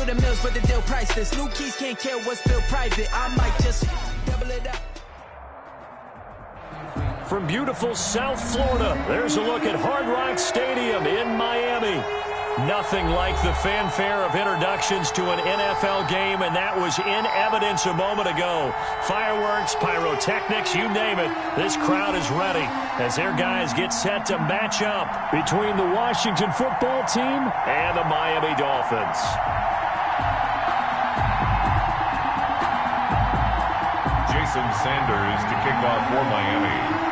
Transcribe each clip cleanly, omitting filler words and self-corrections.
to the mills, but the deal priceless. New keys can't kill what's built private. I might just double it up. From beautiful South Florida, there's a look at Hard Rock Stadium in Miami. Nothing like the fanfare of introductions to an NFL game, and that was in evidence a moment ago. Fireworks, pyrotechnics, you name it. This crowd is ready as their guys get set to match up between the Washington football team and the Miami Dolphins. Jason Sanders to kick off for Miami.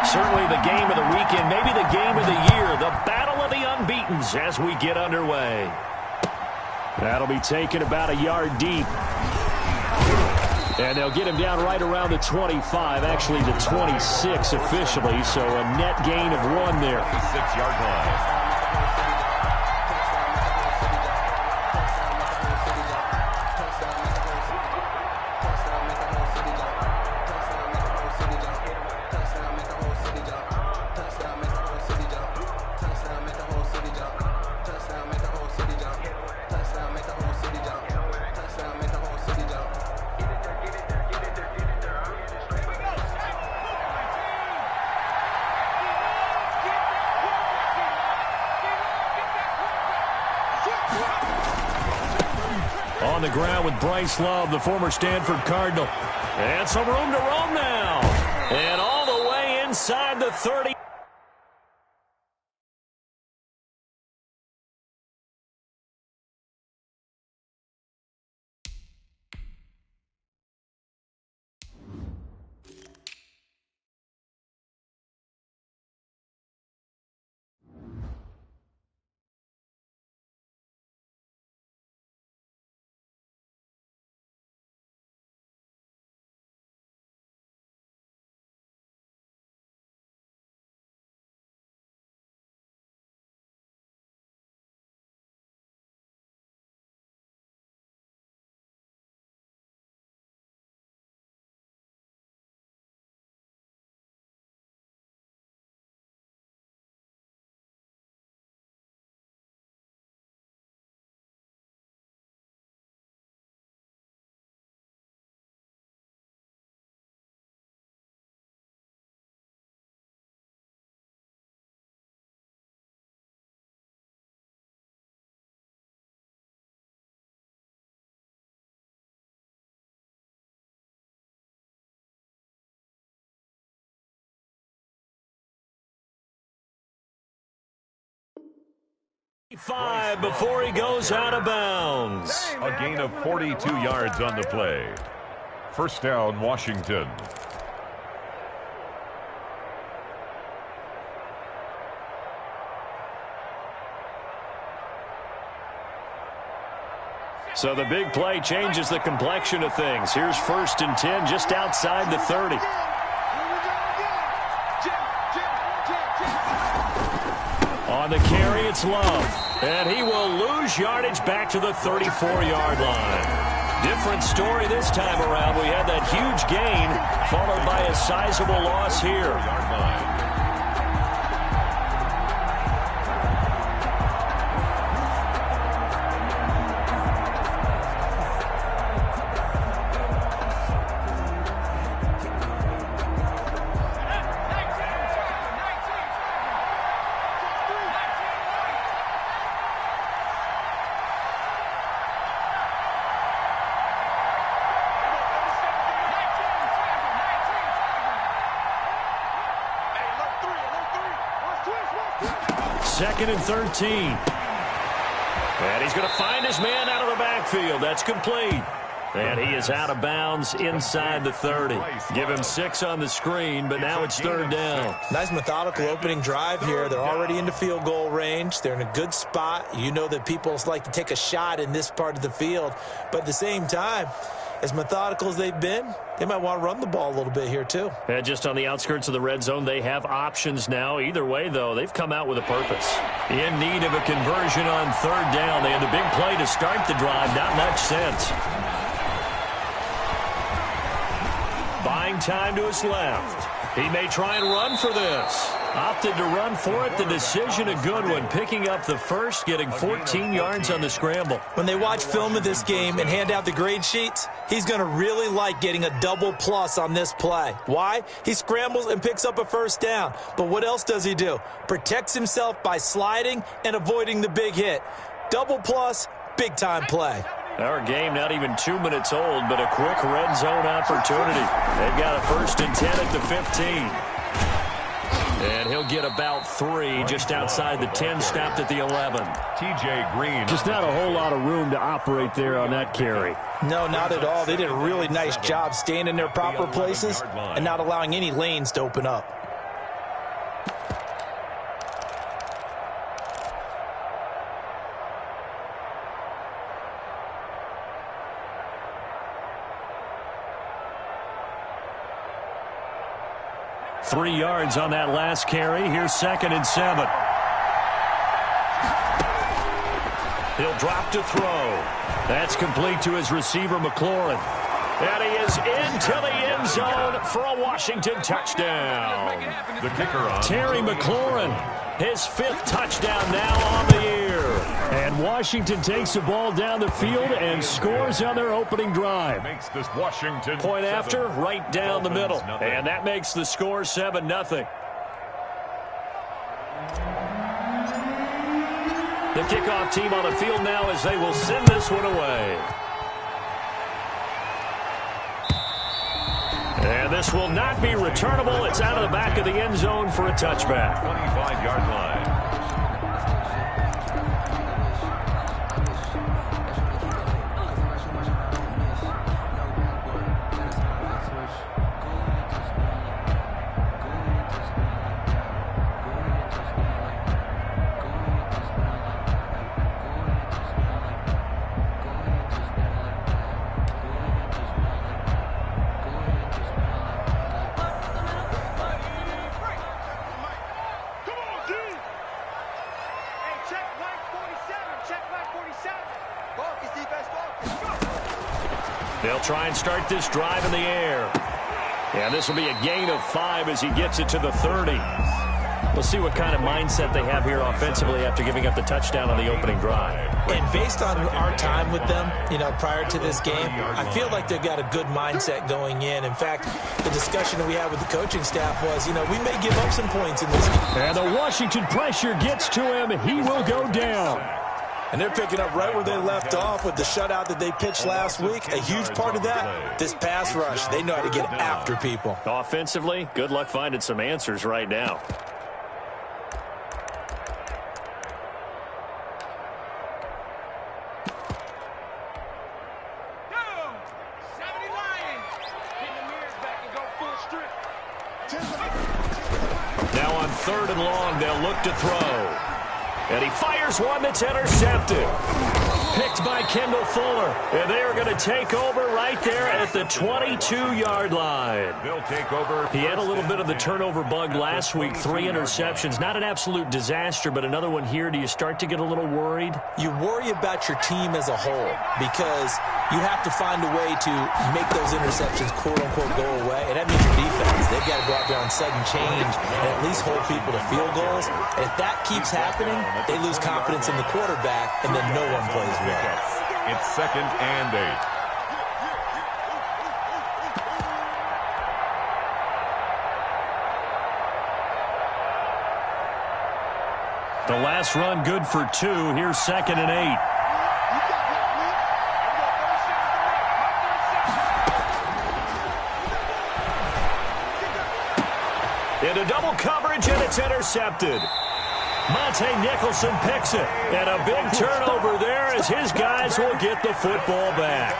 Certainly the game of the weekend, maybe the game of the year, the battle of the unbeatens as we get underway. That'll be taken about a yard deep. And they'll get him down right around the 25, actually the 26 officially, so a net gain of 1 there. 6-yard line. On the ground with Bryce Love, the former Stanford Cardinal. And some room to roam now. And all the way inside the 30. Before he goes out of bounds. A gain of 42 yards on the play. First down, Washington. So the big play changes the complexion of things. Here's 1st and 10 just outside the 30. On the carry, it's Love. And he will lose yardage back to the 34-yard line. Different story this time around. We had that huge gain followed by a sizable loss here. Second and 13. And he's going to find his man out of the backfield. That's complete. And he is out of bounds inside the 30. Give him 6 on the screen, but now it's 3rd down. Nice methodical opening drive here. They're already into field goal range. They're in a good spot. You know that people like to take a shot in this part of the field. But at the same time, as methodical as they've been, they might want to run the ball a little bit here too. And just on the outskirts of the red zone, they have options now. Either way, though, they've come out with a purpose. In need of a conversion on 3rd down. They had the big play to start the drive. Not much sense. Playing time to his left. He may try and run for this. Opted to run for it. The decision a good one. Picking up the first, getting 14 yards on the scramble. When they watch film of this game and hand out the grade sheets, he's going to really like getting a double plus on this play. Why? He scrambles and picks up a first down. But what else does he do? Protects himself by sliding and avoiding the big hit. Double plus, big time play. Our game not even 2 minutes old, but a quick red zone opportunity. They've got a 1st and 10 at the 15. And he'll get about 3 just outside the 10, stopped at the 11. T.J. Green. Just not a whole lot of room to operate there on that carry. No, not at all. They did a really nice job staying in their proper places and not allowing any lanes to open up. Three yards on that last carry. Here's 2nd and 7. He'll drop to throw. That's complete to his receiver, McLaurin. And he is into the end zone for a Washington touchdown. The kicker on. Terry McLaurin, his 5th touchdown now on the year. And Washington takes the ball down the field and scores on their opening drive. Makes this Washington Point after, right down the middle. And that makes the score 7-0. The kickoff team on the field now as they will send this one away. And this will not be returnable. It's out of the back of the end zone for a touchback. 25-yard line. They'll try and start this drive in the air. And this will be a gain of 5 as he gets it to the 30. We'll see what kind of mindset they have here offensively after giving up the touchdown on the opening drive. And based on our time with them, prior to this game, I feel like they've got a good mindset going in. In fact, the discussion that we had with the coaching staff was, we may give up some points in this game. And the Washington pressure gets to him. He will go down. And they're picking up right where they left off with the shutout that they pitched last week. A huge part of that, this pass rush. They know how to get after people. Offensively, good luck finding some answers right now. Now on 3rd and long, they'll look to throw. And he fires one that's intercepted. Picked by Kendall Fuller. And they are going to take over right there at the 22-yard line. They'll take over. He had a little bit of the turnover bug last week. 3 interceptions. Not an absolute disaster, but another one here. Do you start to get a little worried? You worry about your team as a whole because you have to find a way to make those interceptions, quote-unquote, go away. And that means your defense. They've got to go out there on sudden change and at least hold people to field goals. And if that keeps happening, they lose confidence in the quarterback, and then no one plays well. It's 2nd and 8. The last run good for 2. Here's 2nd and 8. Into double coverage, and it's intercepted. Monte Nicholson picks it. And a big turnover there as his guys will get the football back.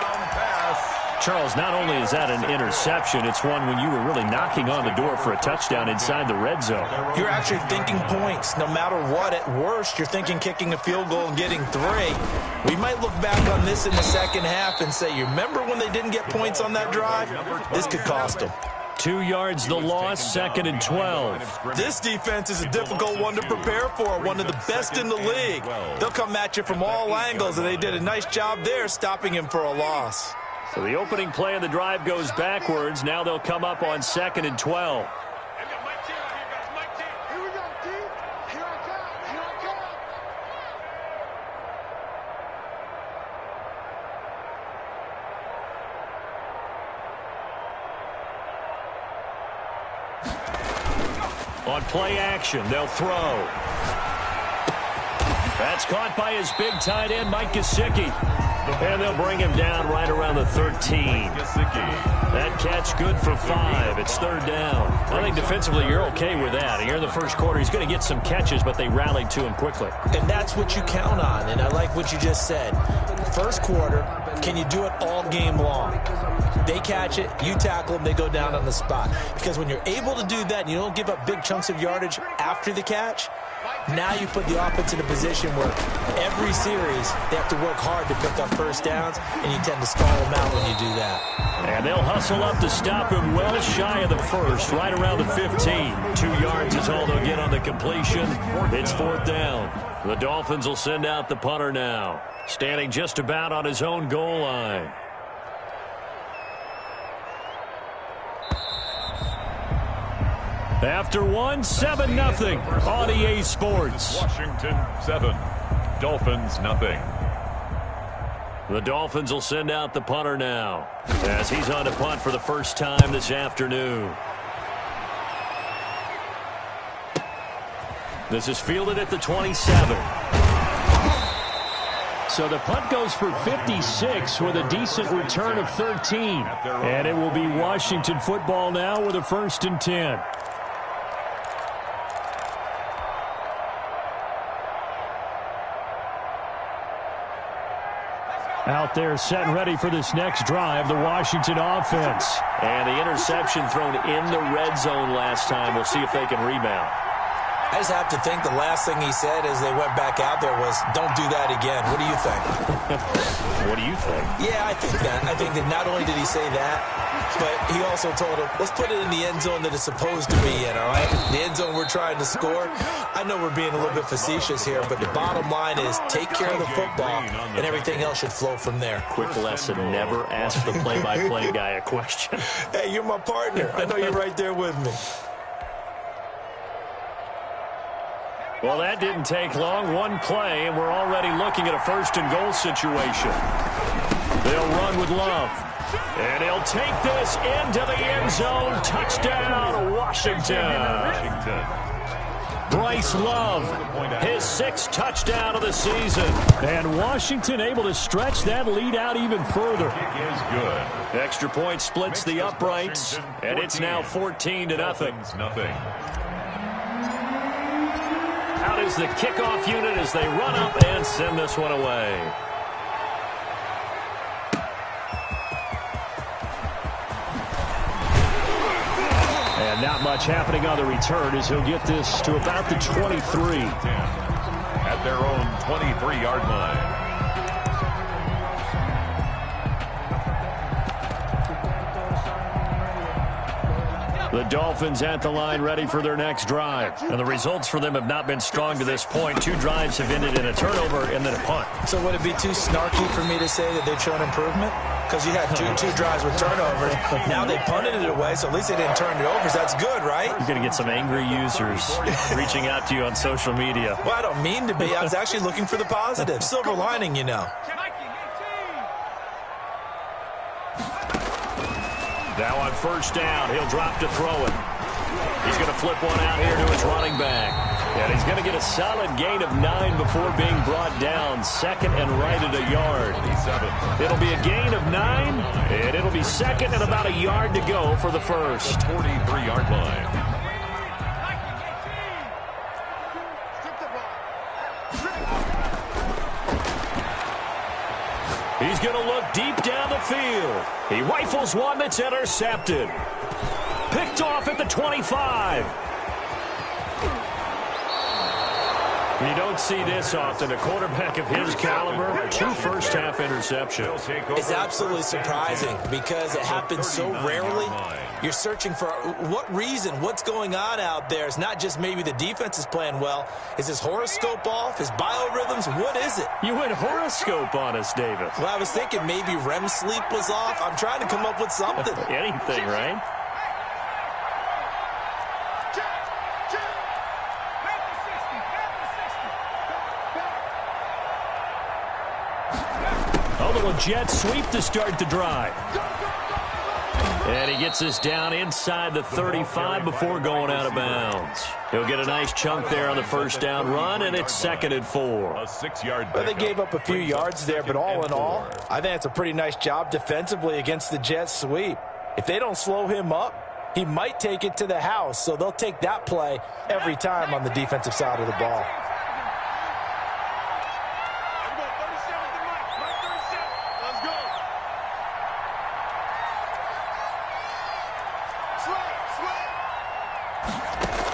Charles, not only is that an interception, it's one when you were really knocking on the door for a touchdown inside the red zone. You're actually thinking points. No matter what, at worst, you're thinking kicking a field goal and getting 3. We might look back on this in the second half and say, you remember when they didn't get points on that drive? This could cost them. 2 yards the loss, 2nd and 12. This defense is a difficult one to prepare for, one of the best in the league. They'll come at you from all angles, and they did a nice job there stopping him for a loss. So the opening play of the drive goes backwards. Now they'll come up on 2nd and 12. On play action, they'll throw. That's caught by his big tight end, Mike Gesicki. And they'll bring him down right around the 13. That catch good for 5. It's 3rd down. I think defensively you're okay with that. Here in the first quarter, he's going to get some catches, but they rallied to him quickly. And that's what you count on, and I like what you just said. First quarter, can you do it all game long? They catch it, you tackle them, they go down on the spot. Because when you're able to do that and you don't give up big chunks of yardage after the catch, now you put the offense in a position where every series they have to work hard to pick up first downs, and you tend to stall them out when you do that. And they'll hustle up to stop him well shy of the first, right around the 15. 2 yards is all they'll get on the completion. It's 4th down. The Dolphins will send out the punter now, standing just about on his own goal line. After 1, 7-0 on EA Sports. Washington 7, Dolphins nothing. The Dolphins will send out the punter now, as he's on to punt for the first time this afternoon. This is fielded at the 27. So the punt goes for 56 with a decent return of 13. And it will be Washington football now with a 1st and 10. Out there set and ready for this next drive, the Washington offense. And the interception thrown in the red zone last time. We'll see if they can rebound. I just have to think the last thing he said as they went back out there was, don't do that again. What do you think? What do you think? Yeah, I think that. I think that not only did he say that, but he also told him, let's put it in the end zone that it's supposed to be in, all right? The end zone we're trying to score. I know we're being a little bit facetious here, but the bottom line is take care of the football, and everything else should flow from there. Quick lesson, never ask the play-by-play guy a question. Hey, you're my partner. I know you're right there with me. Well, that didn't take long. 1 play, and we're already looking at a 1st and goal situation. They'll run with Love. And he'll take this into the end zone. Touchdown, Washington. Bryce Love, his 6th touchdown of the season. And Washington able to stretch that lead out even further. Extra point splits the uprights, and it's now 14-0. Out is the kickoff unit as they run up and send this one away. And not much happening on the return as he'll get this to about the 23. At their own 23-yard line. The Dolphins at the line ready for their next drive. And the results for them have not been strong to this point. 2 drives have ended in a turnover and then a punt. So would it be too snarky for me to say that they've shown improvement? Because you had two drives with turnovers. Now they punted it away, so at least they didn't turn it over. So that's good, right? You're going to get some angry users reaching out to you on social media. Well, I don't mean to be. I was actually looking for the positive. Silver lining, you know. Now on 1st down, he'll drop to throw it. He's going to flip one out here to his running back. And he's going to get a solid gain of 9 before being brought down. 2nd and right at a yard. It'll be a gain of 9, and it'll be 2nd and about a yard to go for the first. 43-yard line. He's going to look deep down the field. He rifles one that's intercepted. Picked off at the 25. You don't see this often. A quarterback of his caliber, 2 first-half interceptions. It's absolutely surprising because it happens so rarely. You're searching for what reason, what's going on out there. It's not just maybe the defense is playing well. Is his horoscope off? His biorhythms? What is it? You went horoscope on us, David. Well, I was thinking maybe REM sleep was off. I'm trying to come up with something. Anything, right? A little jet sweep to start the drive. And he gets us down inside the 35 before going out of bounds. He'll get a nice chunk there on the first down run, and it's 2nd and 4. A 6-yard well, they gave up a few yards there, but all in all, I think it's a pretty nice job defensively against the jet sweep. If they don't slow him up, he might take it to the house, so they'll take that play every time on the defensive side of the ball.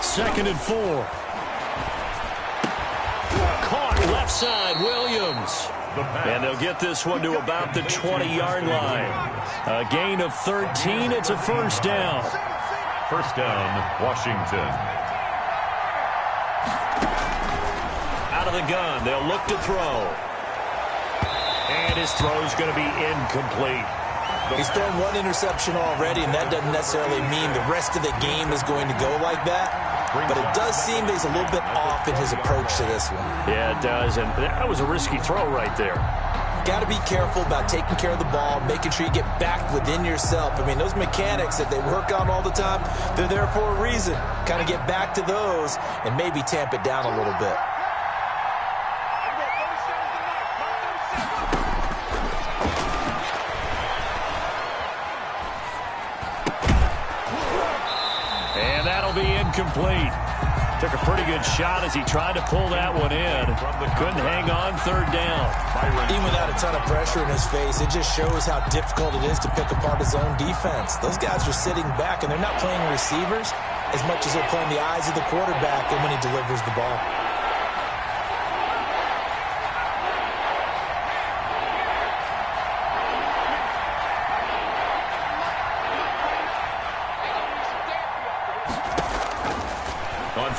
Second and 4. Caught left side, Williams. And they'll get this one to about the 20-yard line. A gain of 13. It's a first down. First down, Washington. Out of the gun. They'll look to throw. And his throw is going to be incomplete. He's thrown 1 interception already, and that doesn't necessarily mean the rest of the game is going to go like that. But it does seem that he's a little bit off in his approach to this one. Yeah, it does, and that was a risky throw right there. Got to be careful about taking care of the ball, making sure you get back within yourself. I mean, those mechanics that they work on all the time, they're there for a reason. Kind of get back to those and maybe tamp it down a little bit. Incomplete. Took a pretty good shot as he tried to pull that one in. Couldn't hang on third down. Even without a ton of pressure in his face, it just shows how difficult it is to pick apart his own defense. Those guys are sitting back, and they're not playing receivers as much as they're playing the eyes of the quarterback and when he delivers the ball.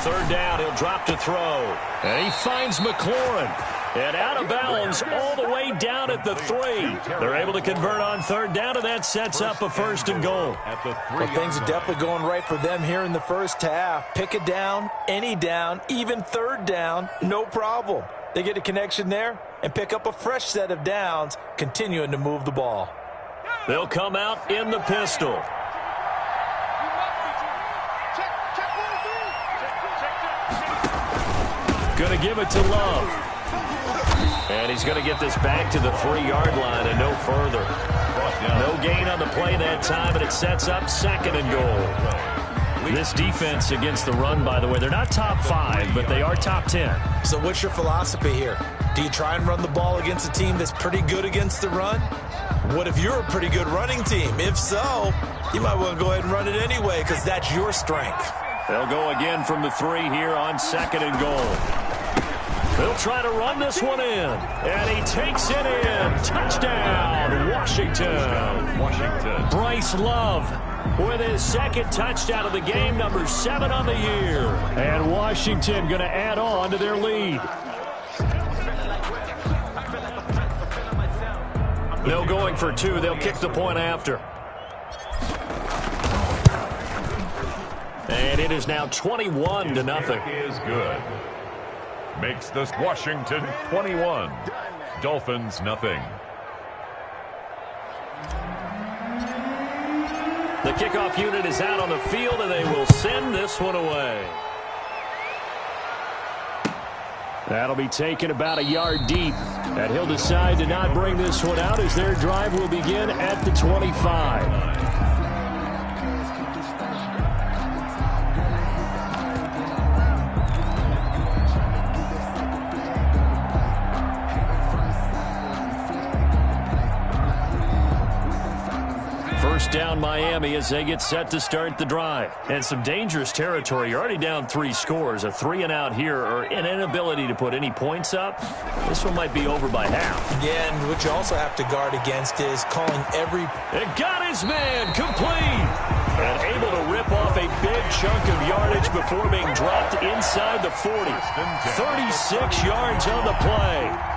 Third down, he'll drop to throw. And he finds McLaurin. And out of bounds all the way down at the 3. They're able to convert on third down, and that sets up a first and goal. Well, things are definitely going right for them here in the first half. Pick a down, any down, even third down, no problem. They get a connection there and pick up a fresh set of downs, continuing to move the ball. They'll come out in the pistol. Going to give it to Love. And he's going to get this back to the 3-yard line and no further. No gain on the play that time, and it sets up 2nd and goal. This defense against the run, by the way, they're not top 5, but they are top 10. So what's your philosophy here? Do you try and run the ball against a team that's pretty good against the run? What if you're a pretty good running team? If so, you might want to go ahead and run it anyway because that's your strength. They'll go again from the 3 here on 2nd and goal. They'll try to run this one in. And he takes it in. Touchdown, Washington. Bryce Love with his 2nd touchdown of the game, number 7 on the year. And Washington going to add on to their lead. No going for 2. They'll kick the point after. And it is now 21-0. Is good. Makes this Washington 21. Dolphins nothing. The kickoff unit is out on the field, and they will send this one away. That'll be taken about a yard deep. And he'll decide to not bring this one out as their drive will begin at the 25. first down Miami as they get set to start the drive. And some dangerous territory. You're already down 3 scores. A 3-and-out here or an inability to put any points up. This one might be over by half. Yeah, and what you also have to guard against is calling every... It got his man complete. And able to rip off a big chunk of yardage before being dropped inside the 40. 36 yards on the play.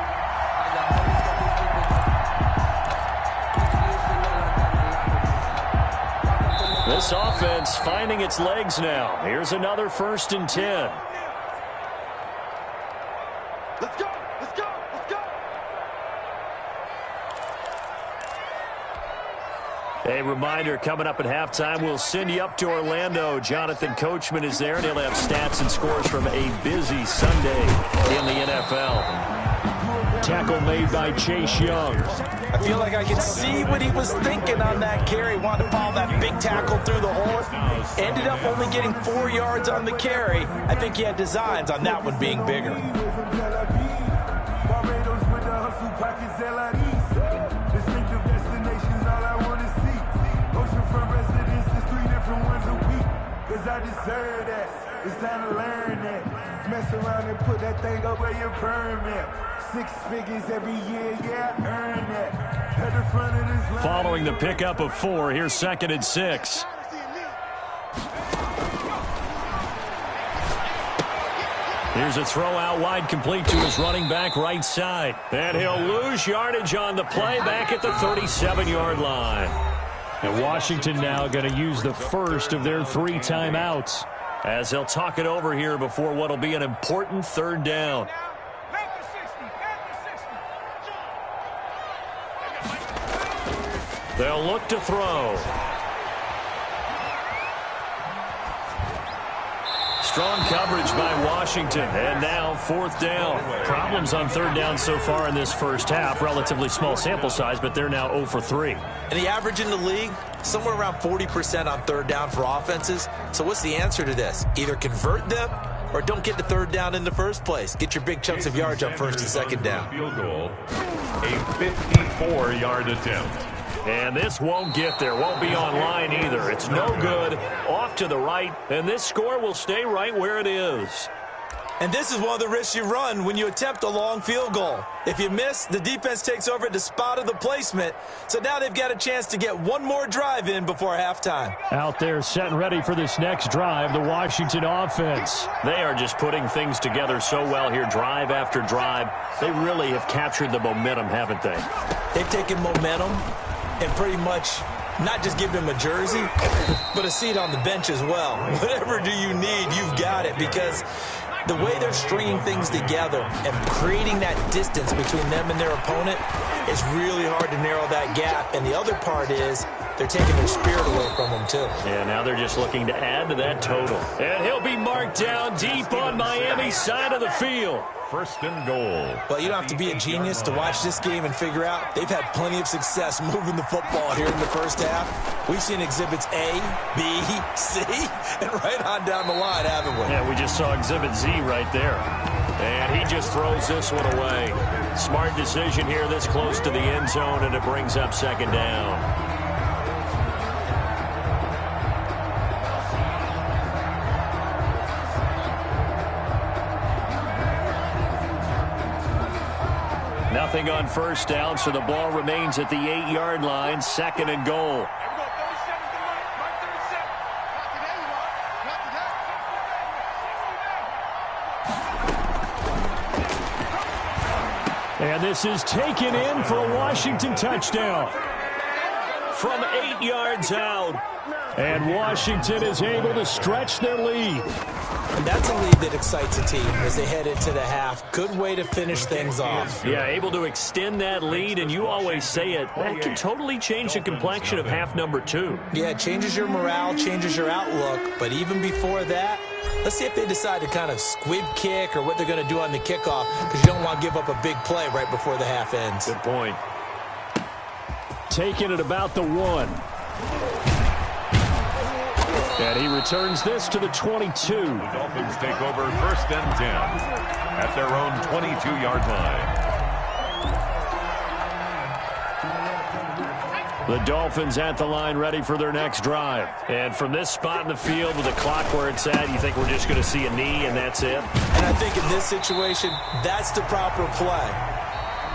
This offense finding its legs now. Here's another 1st and 10. Let's go, let's go, let's go. A reminder, coming up at halftime, we'll send you up to Orlando. Jonathan Coachman is there, and he'll have stats and scores from a busy Sunday in the NFL. Tackle made by Chase Young. I feel like I can see what he was thinking on that carry. Wanted to follow that big tackle through the hole. Ended up only getting 4 yards on the carry. I think he had designs on that one being bigger. I deserve that. It's time to learn that. Mess around and put that thing up where your permit. 6 figures every year, yeah, earn that. At the front of this line. Following the pickup of 4, here's 2nd and 6. Here's a throw out wide, complete to his running back right side. And he'll lose yardage on the play back at the 37-yard line. And Washington now going to use the first of their 3 timeouts as they'll talk it over here before what will be an important 3rd down. They'll look to throw. Strong coverage by Washington, and now 4th down. Problems on 3rd down so far in this first half. Relatively small sample size, but they're now 0 for 3. And the average in the league, somewhere around 40% on 3rd down for offenses. So what's the answer to this? Either convert them or don't get to 3rd down in the first place. Get your big chunks of yards on 1st and 2nd down. Field goal, a 54-yard attempt. And this won't get there, won't be on line either. It's no good, off to the right, and this score will stay right where it is. And this is one of the risks you run when you attempt a long field goal. If you miss, the defense takes over at the spot of the placement. So now they've got a chance to get one more drive in before halftime. Out there set and ready for this next drive, the Washington offense. They are just putting things together so well here, drive after drive. They really have captured the momentum, haven't they? They've taken momentum and pretty much not just give them a jersey, but a seat on the bench as well. Whatever do you need, you've got it, because the way they're stringing things together and creating that distance between them and their opponent is really hard to narrow that gap. And the other part is they're taking their spirit away from them, too. Yeah, now they're just looking to add to that total. And he'll be marked down deep on Miami's side of the field. 1st and goal. Well, you don't have to be a genius to watch this game and figure out they've had plenty of success moving the football here in the first half. We've seen exhibits A, B, C, and right on down the line, haven't we? Yeah, we just saw exhibit Z right there. And he just throws this one away. Smart decision here this close to the end zone, and it brings up 2nd down. Nothing on 1st down, so the ball remains at the 8-yard line, 2nd and goal. And this is taken in for a Washington touchdown. From 8 yards out. And Washington is able to stretch their lead. And that's a lead that excites a team as they head into the half. Good way to finish things off. Yeah, able to extend that lead, and you always say it, that can totally change the complexion of half number 2. Yeah, it changes your morale, changes your outlook. But even before that, let's see if they decide to kind of squib kick or what they're going to do on the kickoff, because you don't want to give up a big play right before the half ends. Good point. Taking it about the 1. And he returns this to the 22. The Dolphins take over 1st and 10 at their own 22-yard line. The Dolphins at the line ready for their next drive. And from this spot in the field with the clock where it's at, you think we're just going to see a knee and that's it? And I think in this situation, that's the proper play.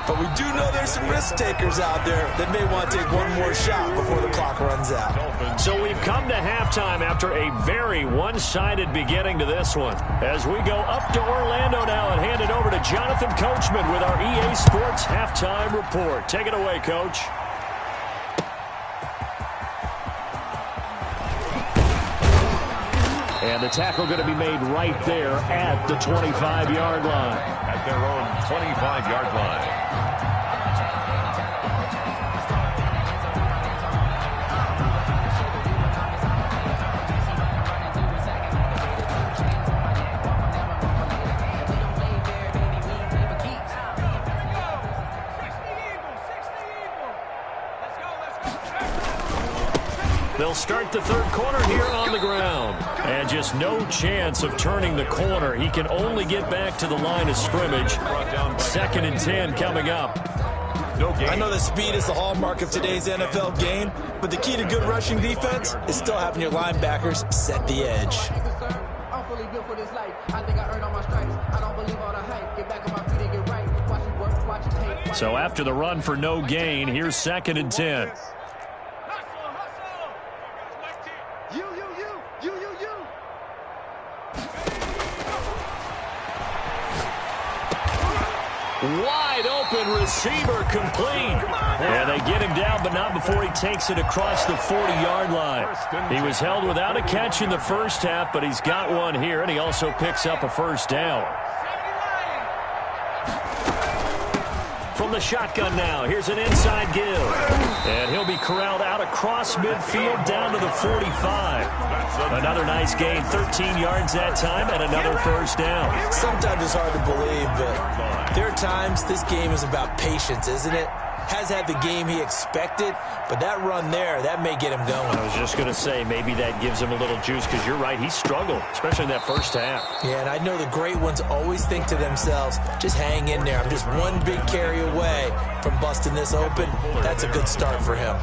But we do know there's some risk takers out there that may want to take one more shot before the clock runs out. So we've come to halftime after a very one-sided beginning to this one. As we go up to Orlando now and hand it over to Jonathan Coachman with our EA Sports Halftime Report. Take it away, Coach. And the tackle going to be made right there at the 25-yard line. At their own 25-yard line. They'll start the third quarter here on the ground. And just no chance of turning the corner. He can only get back to the line of scrimmage. 2nd and 10 coming up. I know that speed is the hallmark of today's NFL game, but the key to good rushing defense is still having your linebackers set the edge. So after the run for no gain, here's 2nd and 10. Wide open receiver complete. And they get him down, but not before he takes it across the 40-yard line. He was held without a catch in the first half, but he's got one here, and he also picks up a first down. From the shotgun now, here's an inside give. And he'll be corralled out across midfield down to the 45. Another nice gain, 13 yards that time, and another first down. Sometimes it's hard to believe, but there are times this game is about patience, isn't it? Has had the game he expected, but that run there, that may get him going. I was just going to say, maybe that gives him a little juice, because you're right, he struggled, especially in that first half. Yeah, and I know the great ones always think to themselves, just hang in there. I'm just one big carry away from busting this open. That's a good start for him.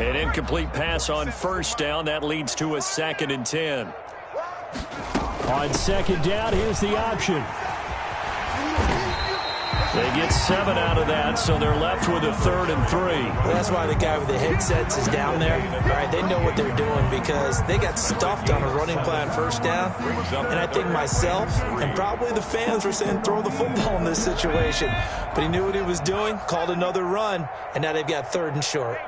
An incomplete pass on first down. That leads to a 2nd and 10. On second down, here's the option. They get 7 out of that, so they're left with a 3rd and 3. Well, that's why the guy with the headsets is down there. All right, they know what they're doing because they got stuffed on a running play on first down. And I think myself and probably the fans were saying throw the football in this situation. But he knew what he was doing, called another run, and now they've got 3rd and short.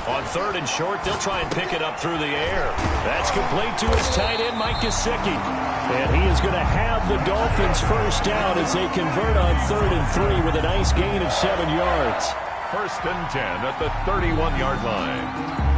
On 3rd and short, they'll try and pick it up through the air. That's complete to his tight end, Mike Gesicki. And he is going to have the Dolphins first down as they convert on 3rd and 3 with a nice gain of 7 yards. 1st and 10 at the 31-yard line.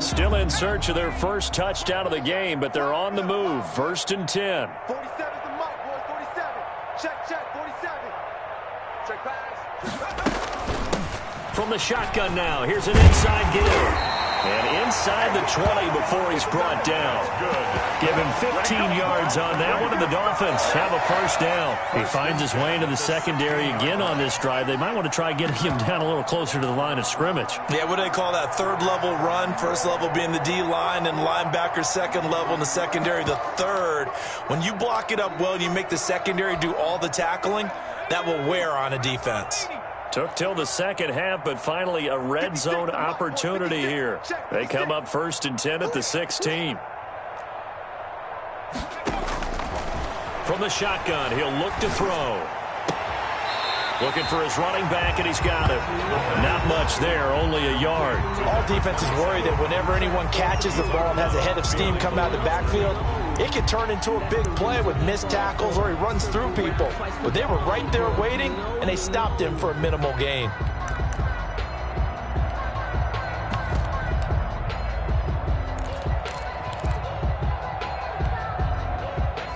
Still in search of their first touchdown of the game, but they're on the move. 1st and 10. 47's the mark, boys. 47. Check, 47. Check pass. From the shotgun now, here's an inside give. And inside the 20 before he's brought down. Give him 15 yards on that one, and the Dolphins have a first down. He finds his way into the secondary again on this drive. They might want to try getting him down a little closer to the line of scrimmage. Yeah, what do they call that? 3rd level run, 1st level being the D-line, and linebacker 2nd level, and the secondary the 3rd. When you block it up well and you make the secondary do all the tackling, that will wear on a defense. Took till the second half, but finally a red zone opportunity here. They come up 1st and 10 at the 16. From the shotgun, he'll look to throw. Looking for his running back, and he's got it. Not much there, only a yard. All defenses worry that whenever anyone catches the ball and has a head of steam come out of the backfield, it can turn into a big play with missed tackles or he runs through people. But they were right there waiting, and they stopped him for a minimal gain.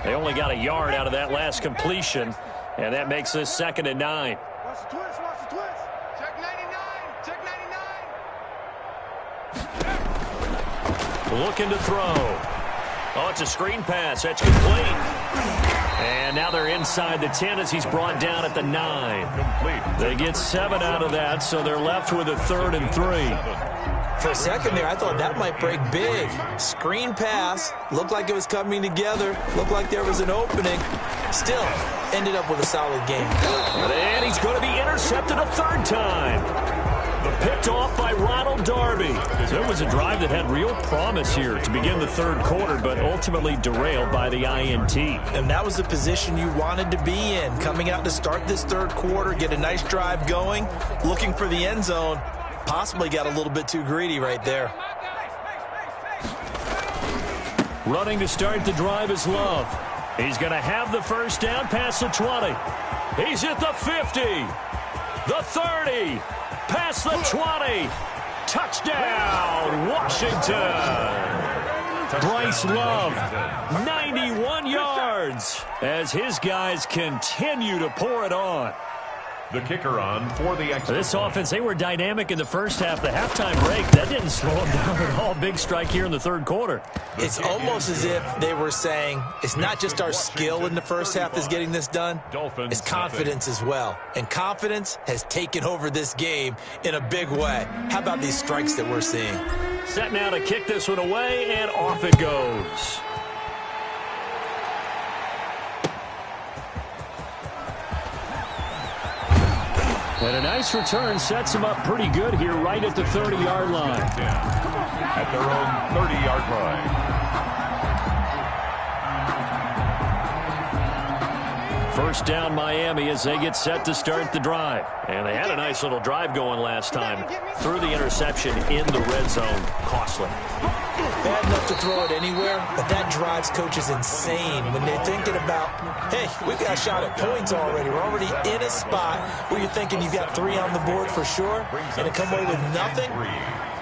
They only got a yard out of that last completion. And that makes this 2nd and 9. Watch the twist, watch the twist. Check 99, check 99. Looking to throw. Oh, it's a screen pass. That's complete. And now they're inside the 10 as he's brought down at the 9. Complete. They get 7 out of that, so they're left with a 3rd and 3. For a second there, I thought that might break big. Screen pass. Looked like it was coming together. Looked like there was an opening. Still, ended up with a solid game. And he's going to be intercepted a 3rd time. Picked off by Ronald Darby. So it was a drive that had real promise here to begin the 3rd quarter, but ultimately derailed by the INT. And that was the position you wanted to be in. Coming out to start this 3rd quarter, get a nice drive going, looking for the end zone. Possibly got a little bit too greedy right there. Running to start the drive is Love. He's going to have the 1st down past the 20. He's at the 50. The 30. Past the 20. Touchdown, Washington. Bryce Love, 91 yards as his guys continue to pour it on. The kicker on for the extra This point. offense, they were dynamic in the first half. The halftime break, that didn't slow them down at all. Big strike here in the 3rd quarter. It's almost as if they were saying, it's not just our skill in the first half that's getting this done, Dolphins, it's confidence as well. And confidence has taken over this game in a big way. How about these strikes that we're seeing? Set now to kick this one away, and off it goes. And a nice return sets him up pretty good here right at the 30-yard line. At their own 30-yard line. First down Miami as they get set to start the drive. And they had a nice little drive going last time. Threw the interception in the red zone. Costly. Bad enough to throw it anywhere, but that drives coaches insane when they're thinking about, hey, we've got a shot at points already. We're already in a spot where you're thinking you've got 3 on the board for sure, and to come away with nothing,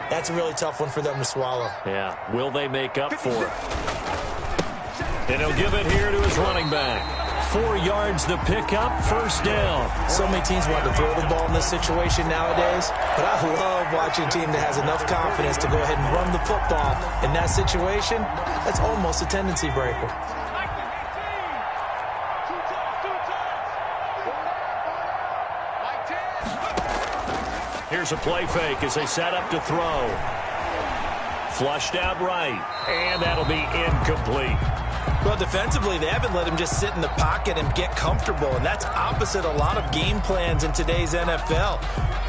that's a really tough one for them to swallow. Yeah, will they make up for it? And he'll give it here to his running back. 4 yards the pickup, 1st down. So many teams want to throw the ball in this situation nowadays, but I love watching a team that has enough confidence to go ahead and run the football. In that situation, that's almost a tendency breaker. Here's a play fake as they set up to throw. Flushed out right, and that'll be incomplete. Well, defensively, they haven't let him just sit in the pocket and get comfortable, and that's opposite a lot of game plans in today's NFL.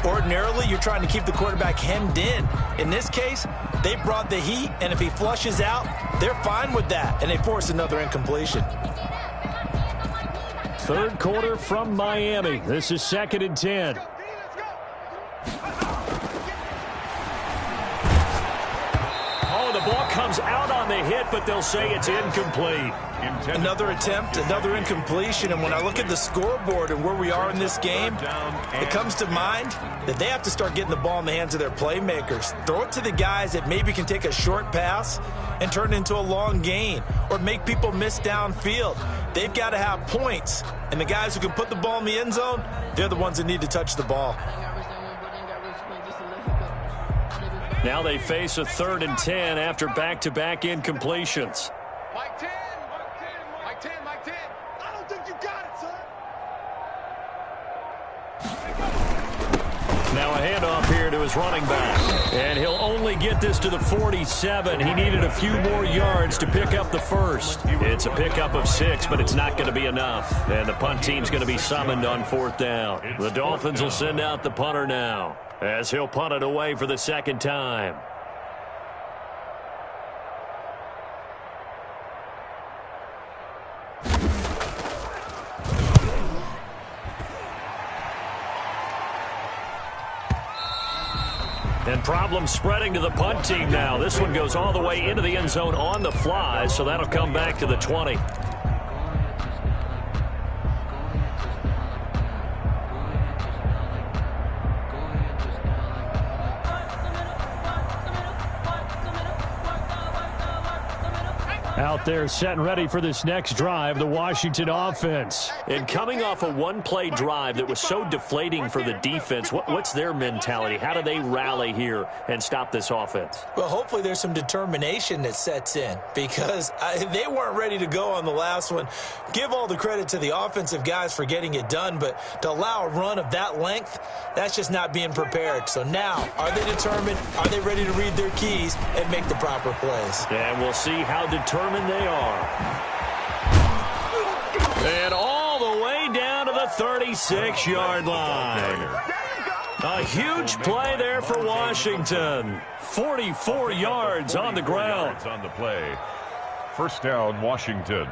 Ordinarily, you're trying to keep the quarterback hemmed in. In this case, they brought the heat, and if he flushes out, they're fine with that, and they force another incompletion. 3rd quarter from Miami. This is 2nd and 10. The ball comes out on the hit, but they'll say it's incomplete. Another attempt, another incompletion, and when I look at the scoreboard and where we are in this game, it comes to mind that they have to start getting the ball in the hands of their playmakers. Throw it to the guys that maybe can take a short pass and turn it into a long gain or make people miss downfield. They've got to have points, and the guys who can put the ball in the end zone, they're the ones that need to touch the ball. Now they face a 3rd and 10 after back-to-back incompletions. Mike 10. Mike 10. Mike 10. I don't think you got it, son. Now a handoff here to his running back. And he'll only get this to the 47. He needed a few more yards to pick up the 1st. It's a pickup of 6, but it's not going to be enough. And the punt team's going to be summoned on 4th down. The Dolphins will send out the punter now, as he'll punt it away for the 2nd time. And problems spreading to the punt team now. This one goes all the way into the end zone on the fly, so that'll come back to the 20. out there setting ready for this next drive, the Washington offense. And coming off a one-play drive that was so deflating for the defense, what's their mentality? How do they rally here and stop this offense? Well, hopefully there's some determination that sets in because they weren't ready to go on the last one. Give all the credit to the offensive guys for getting it done, but to allow a run of that length, that's just not being prepared. So now, are they determined? Are they ready to read their keys and make the proper plays? And we'll see how determined they are. And all the way down to the 36-yard line. A huge play there for Washington. 44 yards on the ground. On the play. First down, Washington.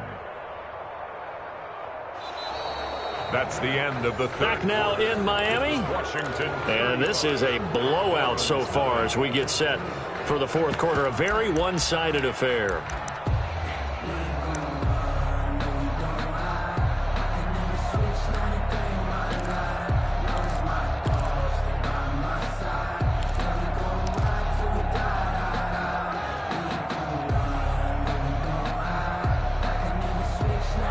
That's the end of the third. Back now in Miami. Washington. And this is a blowout so far as we get set for the fourth quarter. A very one-sided affair.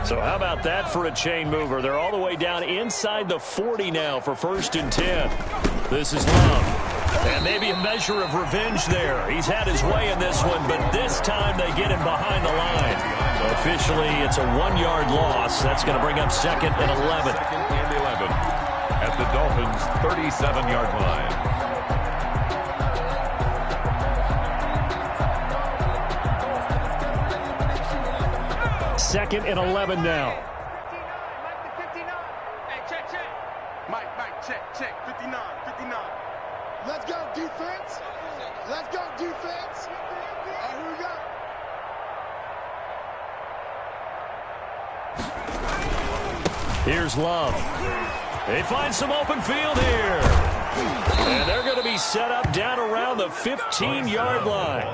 So how about that for a chain mover? They're all the way down inside the 40 now for 1st and 10. This is Love. And maybe a measure of revenge there. He's had his way in this one, but this time they get him behind the line. Officially, it's a 1-yard loss. That's going to bring up 2nd and 11. 2nd and 11 at the Dolphins' 37-yard line. Second and 11 now. 59. Hey, check. Mike, check. 59. Let's go, defense. Let's go, defense. All right, here we we go. Here's Love. They find some open field here. And they're going to be set up down around the 15-yard line.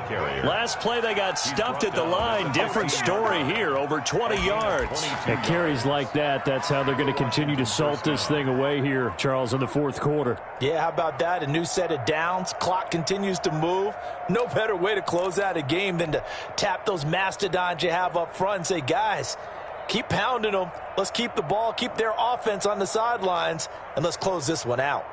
Last play they got stuffed at the line. Different story here, over 20 yards. And carries like that, that's how they're going to continue to salt this thing away here, Charles, in the fourth quarter. Yeah, how about that? A new set of downs. Clock continues to move. No better way to close out a game than to tap those mastodons you have up front and say, guys, keep pounding them. Let's keep the ball, keep their offense on the sidelines, and let's close this one out.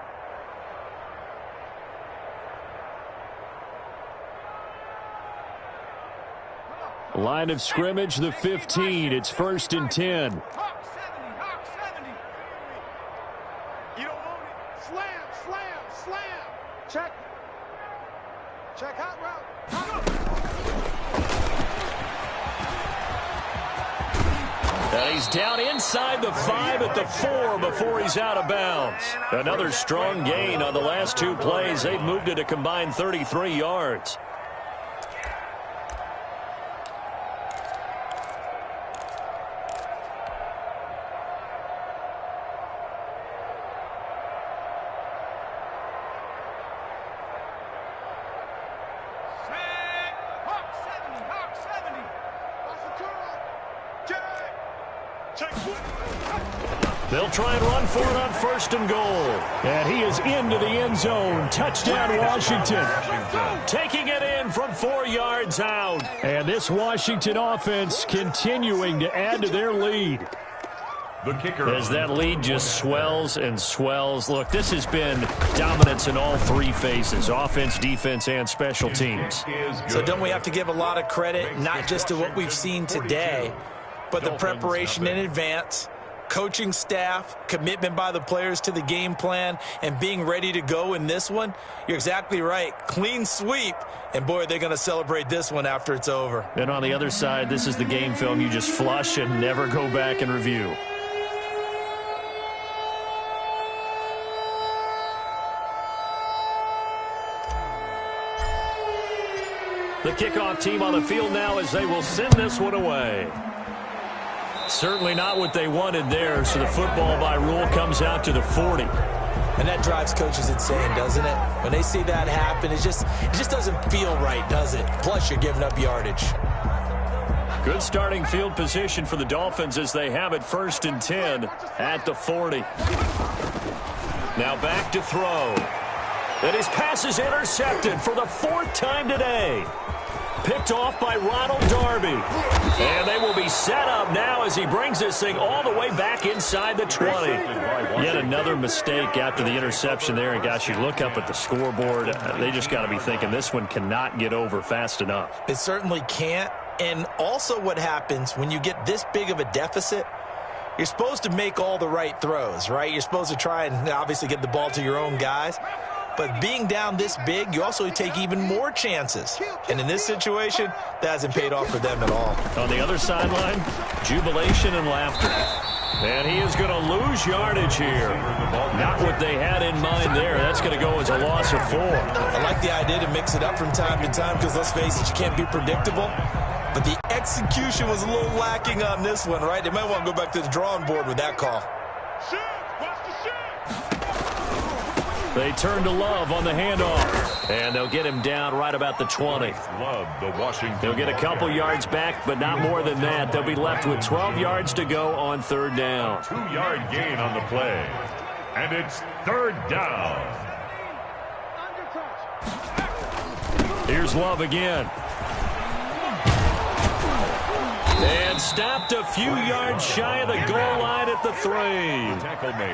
Line of scrimmage, the 15. It's 1st and 10. Hawk 70. You don't want it. Slam. Check hot route. And he's down inside the 5 at the 4 before he's out of bounds. Another strong gain on the last 2 plays. They've moved it a combined 33 yards. They'll try and run for it on 1st and goal. And he is into the end zone. Touchdown, Washington. Taking it in from 4 yards out. And this Washington offense continuing to add to their lead. The kicker. As that lead just swells and swells. Look, this has been dominance in all 3 phases, offense, defense, and special teams. So don't we have to give a lot of credit, not just to what we've seen today, but the preparation in advance, coaching staff, commitment by the players to the game plan, and being ready to go in this one? You're exactly right. Clean sweep, and boy, they're going to celebrate this one after it's over. And on the other side, this is the game film you just flush and never go back and review. The kickoff team on the field now as they will send this one away. Certainly not what they wanted there, so the football by rule comes out to the 40. And that drives coaches insane, doesn't it? When they see that happen, it just doesn't feel right, does it? Plus, you're giving up yardage. Good starting field position for the Dolphins as they have it 1st and 10 at the 40. Now back to throw. And his pass is intercepted for the 4th time today. Picked off by Ronald Darby. And they will be set up now as he brings this thing all the way back inside the 20. Yet another mistake after the interception there. And, gosh, you look up at the scoreboard, they just got to be thinking this one cannot get over fast enough. It certainly can't. And also what happens when you get this big of a deficit, you're supposed to make all the right throws, right? You're supposed to try and obviously get the ball to your own guys. But being down this big, you also take even more chances. And in this situation, that hasn't paid off for them at all. On the other sideline, jubilation and laughter. And he is going to lose yardage here. Not what they had in mind there. That's going to go as a loss of 4. I like the idea to mix it up from time to time because, let's face it, you can't be predictable. But the execution was a little lacking on this one, right? They might want to go back to the drawing board with that call. They turn to Love on the handoff. And they'll get him down right about the 20. They'll get a couple yards back, but not more than that. They'll be left with 12 yards to go on 3rd down. 2-yard gain on the play. And it's 3rd down. Here's Love again. And stopped a few yards shy of the goal line at the 3.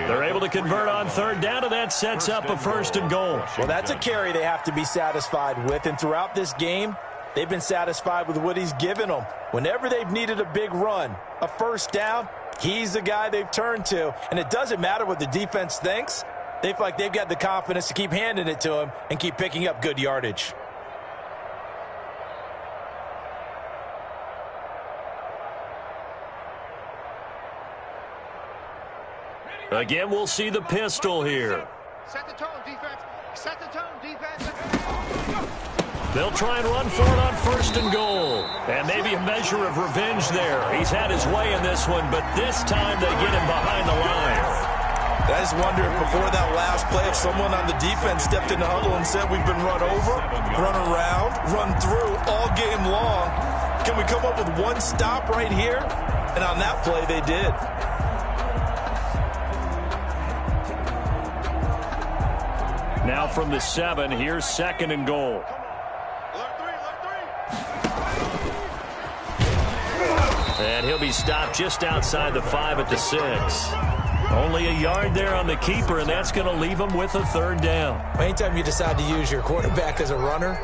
They're able to convert on 3rd down, and that sets up a 1st and goal. Well, that's a carry they have to be satisfied with. And throughout this game, they've been satisfied with what he's given them. Whenever they've needed a big run, a 1st down, he's the guy they've turned to. And it doesn't matter what the defense thinks. They feel like they've got the confidence to keep handing it to him and keep picking up good yardage. Again, we'll see the pistol here. Set the tone, defense. Set the tone, defense. They'll try and run for it on 1st and goal. And maybe a measure of revenge there. He's had his way in this one, but this time they get him behind the line. I just wonder if before that last play, if someone on the defense stepped in the huddle and said, we've been run over, run around, run through all game long. Can we come up with one stop right here? And on that play, they did. Now from the 7, here's 2nd and goal. And he'll be stopped just outside the 5 at the 6. Only a yard there on the keeper, and that's going to leave him with a 3rd down. Anytime you decide to use your quarterback as a runner,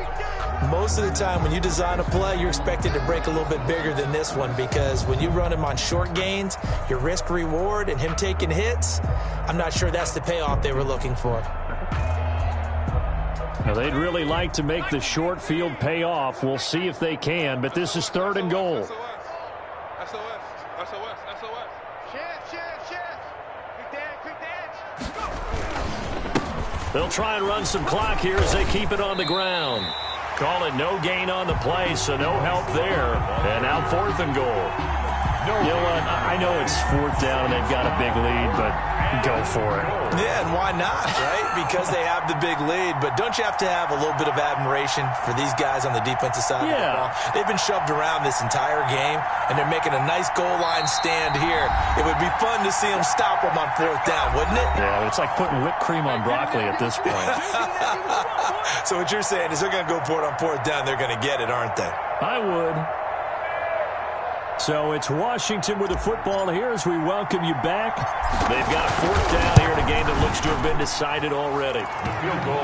most of the time when you design a play, you're expected to break a little bit bigger than this one because when you run him on short gains, your risk-reward and him taking hits, I'm not sure that's the payoff they were looking for. Now, they'd really like to make the short field pay off. We'll see if they can, but this is 3rd and goal. They'll try and run some clock here as they keep it on the ground. Call it no gain on the play, so no help there. And now 4th and goal. You know what? I know it's 4th down and they've got a big lead, but go for it. Yeah, and why not, right? Because they have the big lead. But don't you have to have a little bit of admiration for these guys on the defensive side of the ball? They've been shoved around this entire game, and they're making a nice goal line stand here. It would be fun to see them stop them on 4th down, wouldn't it? Yeah, it's like putting whipped cream on broccoli at this point. So what you're saying is they're going to go for it on 4th down. They're going to get it, aren't they? I would. So it's Washington with the football here as we welcome you back. They've got a 4th down here in a game that looks to have been decided already.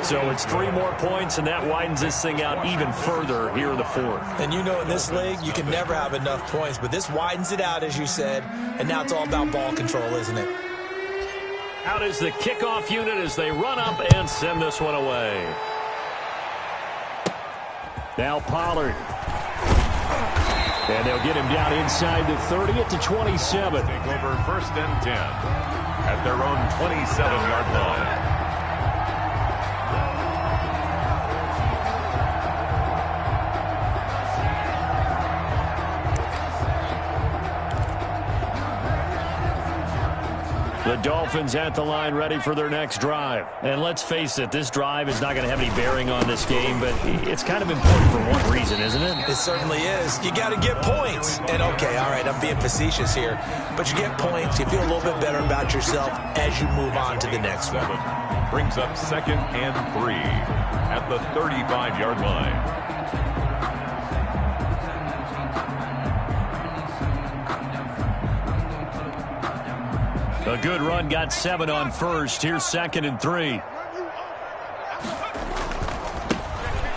So it's 3 more points, and that widens this thing out even further here in the 4th. And you know in this league, you can never have enough points, but this widens it out, as you said, and now it's all about ball control, isn't it? Out is the kickoff unit as they run up and send this one away. Now Pollard. And they'll get him down inside the 30 at the 27. Take over 1st and 10 at their own 27-yard line. The Dolphins at the line ready for their next drive. And let's face it, this drive is not going to have any bearing on this game, but it's kind of important for one reason, isn't it? It certainly is. You got to get points. And okay, all right, I'm being facetious here, but you get points. You feel a little bit better about yourself as you move on to the next one. Brings up 2nd and 3 at the 35-yard line. A good run got 7 on first. Here's 2nd and 3.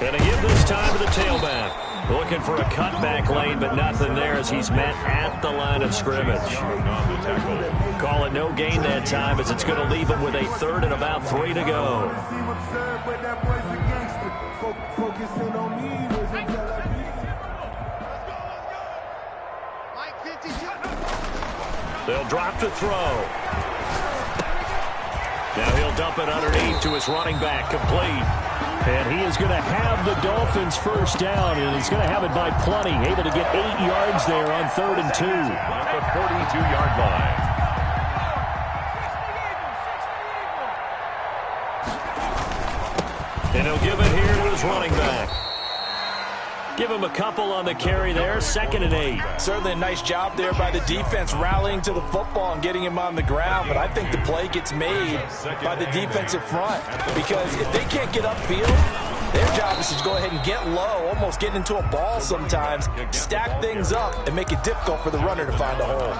And a give this time to the tailback. Looking for a cutback lane, but nothing there as he's met at the line of scrimmage. Call it no gain that time as it's going to leave him with a 3rd and about 3 to go. They'll drop to throw. Now he'll dump it underneath to his running back, complete. And he is going to have the Dolphins first down, and he's going to have it by plenty. Able to get 8 yards there on 3rd and 2. At the 42-yard line. And he'll give it here to his running back. Give him a couple on the carry there. 2nd and 8. Certainly a nice job there by the defense rallying to the football and getting him on the ground. But I think the play gets made by the defensive front. Because if they can't get upfield, their job is to go ahead and get low, almost get into a ball sometimes, stack things up, and make it difficult for the runner to find a hole.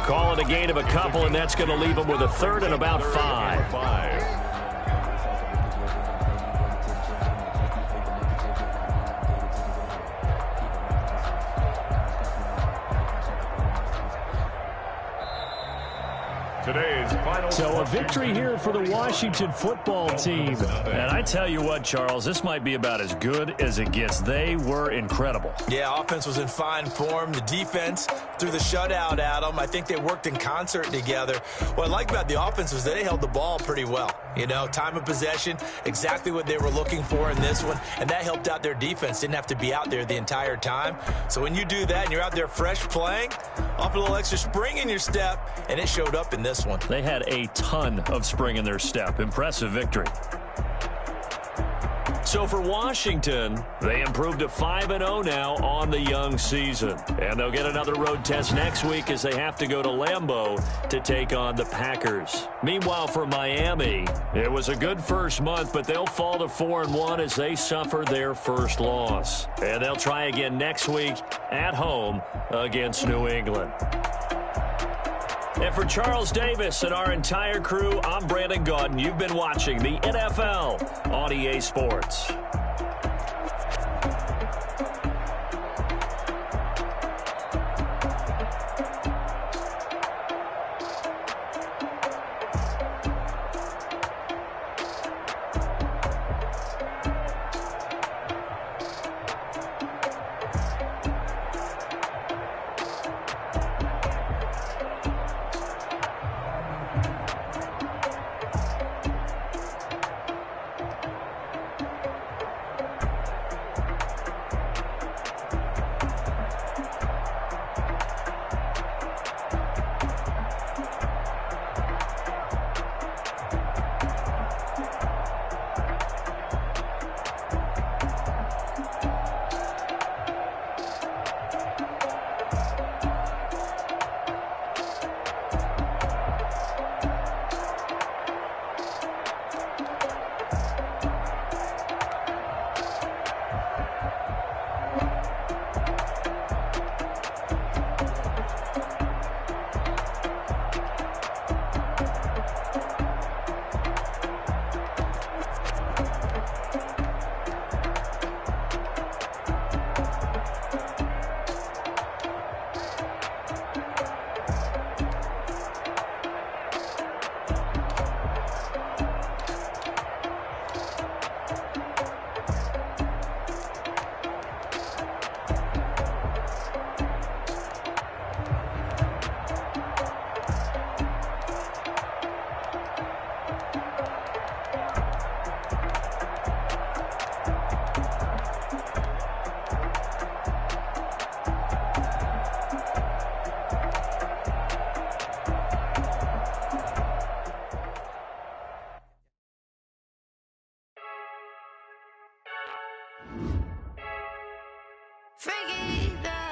Call it a gain of a couple, and that's going to leave him with a 3rd and about 5. So a victory here for the Washington football team. And I tell you what, Charles, this might be about as good as it gets. They were incredible. Yeah, offense was in fine form. The defense threw the shutout at them. I think they worked in concert together. What I like about the offense was they held the ball pretty well. You know, time of possession, exactly what they were looking for in this one. And that helped out their defense. Didn't have to be out there the entire time. So when you do that and you're out there fresh playing, off a little extra spring in your step, and it showed up in this one. They had a ton of spring in their step. Impressive victory. So for Washington, they improved to 5-0 now on the young season. And they'll get another road test next week as they have to go to Lambeau to take on the Packers. Meanwhile, for Miami, it was a good first month, but they'll fall to 4-1 as they suffer their first loss. And they'll try again next week at home against New England. And for Charles Davis and our entire crew, I'm Brandon Gaudin. You've been watching the NFL on EA Sports.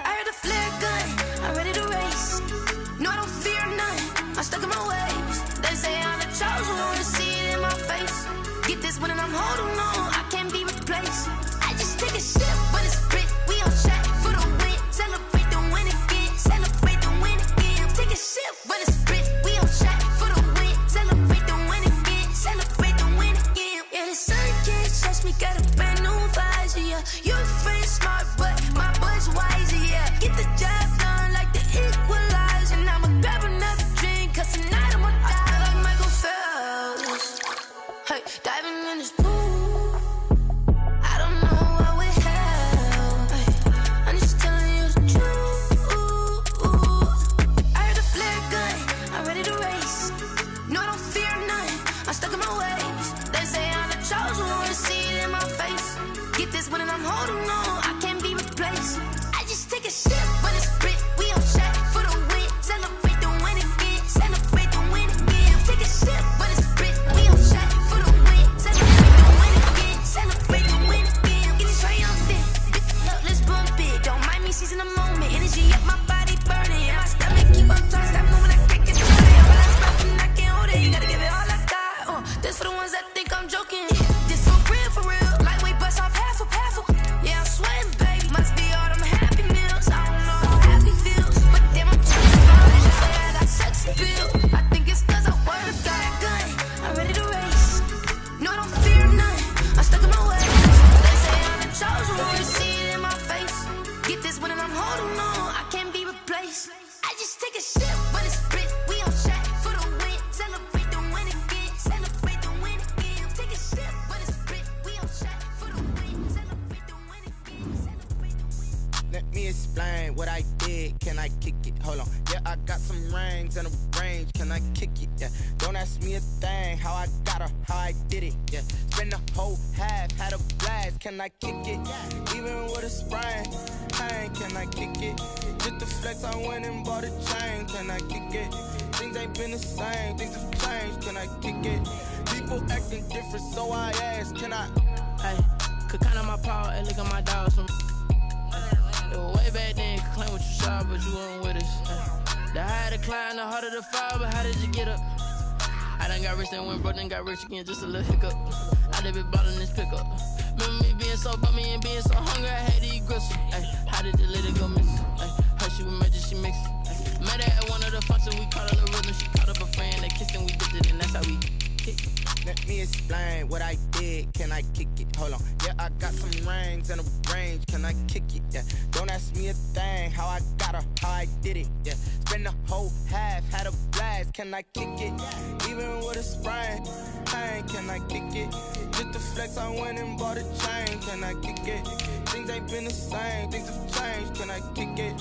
I heard a flare gun, I'm ready to race. No, I don't fear none, I'm stuck in my ways. They say I'm the chosen one, to see it in my face. Get this one and I'm holding on, I can't be replaced. I just take a sip when it's split, we on track for the win. Celebrate the win again, celebrate the win again. Take a sip when it's split, we on track ways. They say I'm the chosen one, to see it in my face. Get this one and I'm holding on, I can't be replaced. I just take a sip, but it's split, we on track for the win. Celebrate the win again, celebrate the win again. Take a sip, but it's split, we on track for the win. Celebrate the win again, celebrate the win again. Getting triumphant, look, let's bump it. Don't mind me seizing the moment, energy up my body burning. And my stomach keep up talks, that moment I can't get through it. All I stop and I can't hold it, you gotta give it all I got. This for the ones that think I'm joking. This for real, lightweight bust off half a. Yeah, I'm sweating, baby. Must be all them happy meals. I don't know how happy feels, but damn, I'm trying to find it. Say I got sex appeal. I think it's cause I work got a gun. I'm ready to race. No, I don't fear nothing. I'm stuck in my ways. They say I'm the chosen one, to see it in my face. Get this one and I'm holding on, I can't be replaced. I just take a sip, but it's split. We on track for the win. Celebrate the win again. Celebrate the win again. Take a sip, but it's split. We on track for the win. Celebrate the win again. Celebrate the win. Let me explain what I did. Can I kick it? Hold on. Yeah, I got some rings and a range. Can I kick it? Yeah. Don't ask me a thing. How I got her, how I did it. Yeah. Spend the whole half, had a blast. Can I kick it? Even with a sprain. Hey, can I kick it? Just the flex, I went and bought a chain. Can I kick it? Things ain't been the same. Things have changed. Can I kick it? People acting different, so I ask. Can I? Hey, could count on my power, hey, look at my dogs. Way back then, could claim what you saw, but you weren't with us. The higher the climb, the harder the fall, but how did you get up? I done got rich, then went broke, then got rich again, just a little hiccup. I done been ballin' this pickup. Remember me being so bummy and being so hungry, I had to eat gristle. Ay, how did the lady go miss? Her she was magic, she mixed. Met her at one of the functions, we caught her the rhythm, she caught up a friend, they kissed and we dipped it, and that's how we kick it. Let me explain what I did. Can I kick it? Hold on. Yeah, I got some rings and a range. Can I kick it? Yeah. Don't ask me a thing. How I got her, how I did it. Yeah. Spend the whole half, had a blast. Can I kick it? Even with a sprain. Hey, can I kick it? Just the flex, I went and bought a chain. Can I kick it? Things ain't been the same. Things have changed. Can I kick it?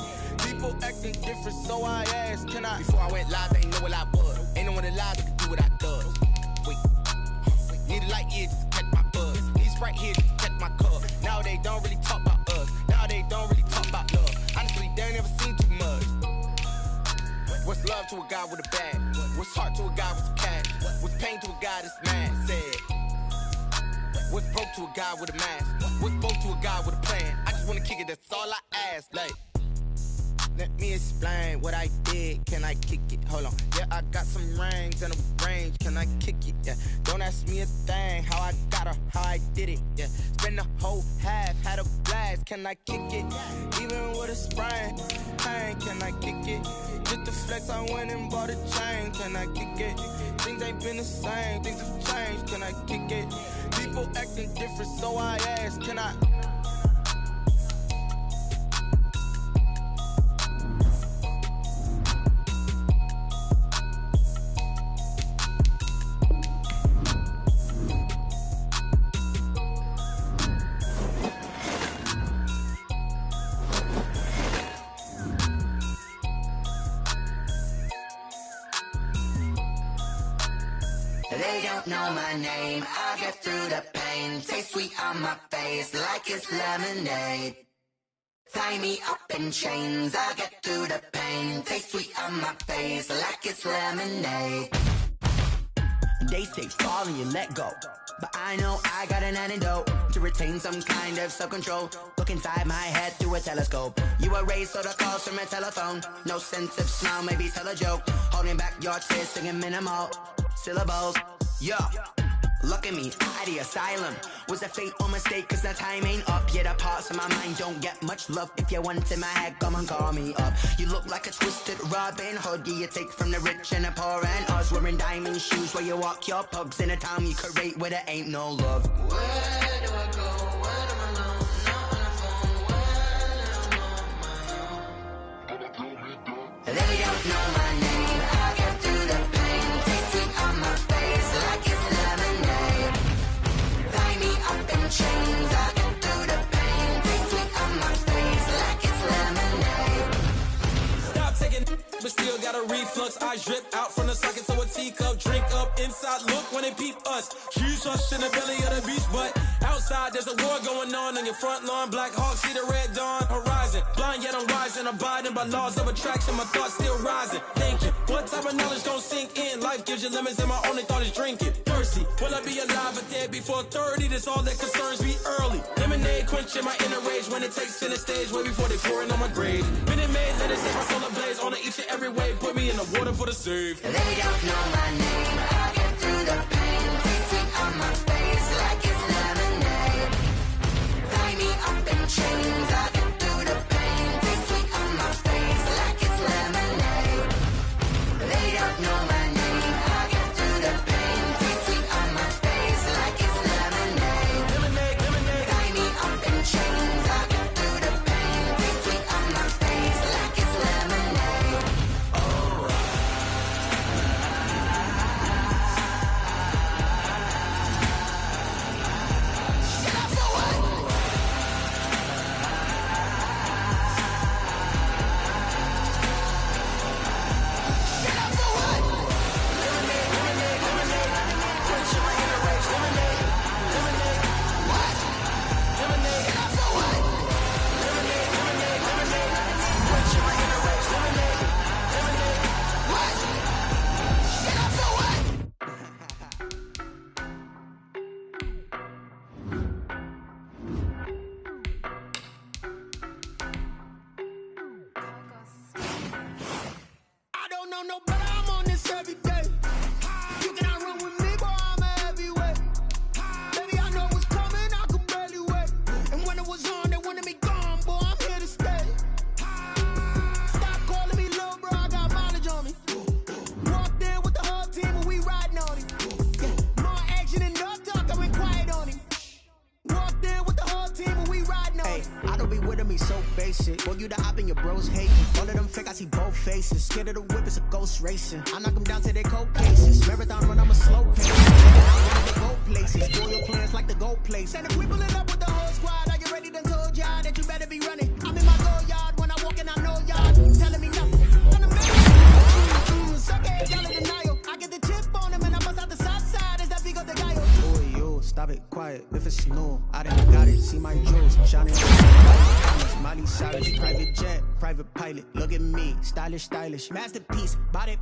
People acting different, so I asked. Can I? Before I went live, they ain't know what I was. Ain't no one alive that could do what I does. Wait. Need a light here just to catch my buzz. Need Sprite here just to catch my cup. Now they don't really talk about us. Now they don't really talk about love. Honestly, they ain't never seen too much. What's love to a guy with a bag? What's heart to a guy with some cash? What's pain to a guy that's mad? Said. What's broke to a guy with a mask? What's broke to a guy with a plan? I just wanna kick it, that's all I ask. Like, let me explain what I did. Can I kick it? Hold on. Yeah, I got some rings and a range. Can I kick it? Yeah. Don't ask me a thing. How I got her, how I did it. Yeah. Spend the whole half, had a blast. Can I kick it? Even with a sprain. Hey, can I kick it? Just the flex, I went and bought a chain. Can I kick it? Things ain't been the same. Things have changed. Can I kick it? People acting different, so I ask. Can I? They don't know my name, I get through the pain. Taste sweet on my face like it's lemonade. Tie me up in chains, I get through the pain. Taste sweet on my face like it's lemonade. They say fall and you let go, but I know I got an antidote to retain some kind of self-control. Look inside my head through a telescope. You erase all the calls from a telephone. No sense of smile, maybe tell a joke. Holding back your tears, singing minimal syllables. Yeah, look at me, at the asylum. Was a fate or mistake, cause the time ain't up. Yet the parts of my mind don't get much love. If you want in my head, come and call me up. You look like a twisted Robin Hood. You take from the rich and the poor and us. Wearing diamond shoes where you walk your pugs in a town you create where there ain't no love. Where do I go? When I'm alone? Not on the phone. When I'm on my own. They don't know my name. I get through the pain. Taste sweet on my face like it's lemonade. Tie me up in chains. I get through the pain. Taste sweet on my face like it's lemonade. Stop taking, but still got a reflux. I drip out from the socket to a teacup. Drink up inside. Look when they peep us. once. She's us in the belly of the beast, but outside there's a war going on your front lawn. Black Hawk see the red dawn horizon. Blind yet I'm rising, abiding by laws of attraction. My thoughts still rising, thinking what type of knowledge don't sink in. Life gives you lemons and my only thought is drinking. Thirsty, will I be alive or dead before 30? That's all that concerns me early. Lemonade quenching my inner rage when it takes center stage way before they pour it on my grave. Minute Maid, let it set my soul ablaze on each and every way. Put me in the water for the save. They don't know my name. I'll get through the pain. Tasting on my face like it's lemonade. Tie me up in chains. I'll get through the pain. Tasting on my face like it's lemonade. They don't know my name. I'll get through the pain. Tasting on my face like it's lemonade. Lemonade. Tie me up in chains. I'll get through the pain. Tasting on my face like it's lemonade. I don't know no better, I'm on this every day. You cannot run with me, boy, I'm a heavyweight. Baby, I know what's coming, I could barely wait. And when it was on, they wanted me gone, boy, I'm here to stay. Stop calling me little bro, I got mileage on me. Walked in with the whole team and we riding on him. Yeah, more action than no talk, I went quiet on him. Walked in with the whole team and we riding on him. I don't be with me so basic. Boy, you the op and your bros hate. All of them fake, I see both faces. Scared of the whip, it's a ghost racing. I knock them down to their cold cases. Marathon run, I'm a slow pace. I go places. Spoil plans like the gold place. And if we pulling up with the whole squad, are you ready? Done told y'all that you better be running. I'm in my go yard when I walk in, I know y'all telling me nothing. I'm the man. Suck it, y'all in denial. I get the chip on him and I bust out the south side. Is that Vigo the guy? Boy, yo, stop it, quiet. If it's snow, I done got it. See my jewels shining. Miley Cyrus, private jet, private pilot. Look at me, stylish, stylish. Masterpiece, body,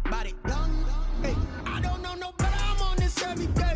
done. Hey, I don't know no better, I'm on this every day.